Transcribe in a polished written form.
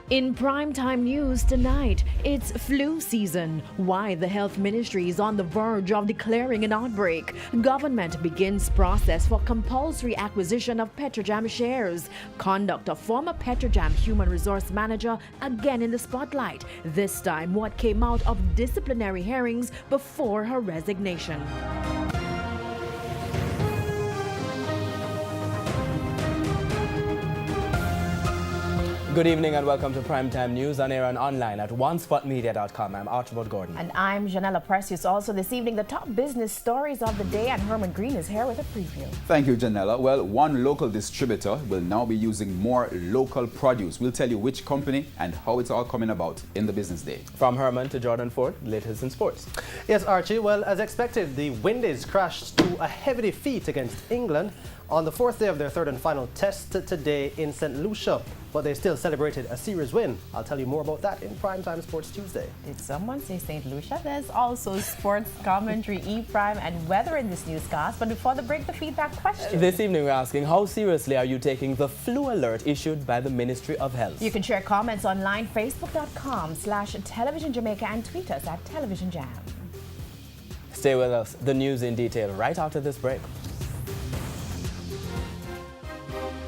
In primetime news tonight, it's flu season. Why the health ministry is on the verge of declaring an outbreak. Government begins process for compulsory acquisition of Petrojam shares. Conduct of former Petrojam human resource manager again in the spotlight. This time, what came out of disciplinary hearings before her resignation. Good evening and welcome to Primetime News on air and online at onespotmedia.com. I'm Archibald Gordon. And I'm Janella Precious. Also this evening, the top business stories of the day, and Herman Green is here with a preview. Thank you, Janella. Well, one local distributor will now be using more local produce. We'll tell you which company and how it's all coming about in the business day. From Herman to Jordan Ford, latest in sports. Yes, Archie. Well, as expected, the Windies crashed to a heavy defeat against England on the fourth day of their third and final test today in St. Lucia. But they still celebrated a series win. I'll tell you more about that in Primetime Sports Tuesday. Did someone say St. Lucia? There's also sports commentary, E-Prime, and weather in this newscast. But before the break, the feedback question. This evening we're asking, how seriously are you taking the flu alert issued by the Ministry of Health? You can share comments online, facebook.com/Television Jamaica, and tweet us at Television Jam. Stay with us. The news in detail right after this break.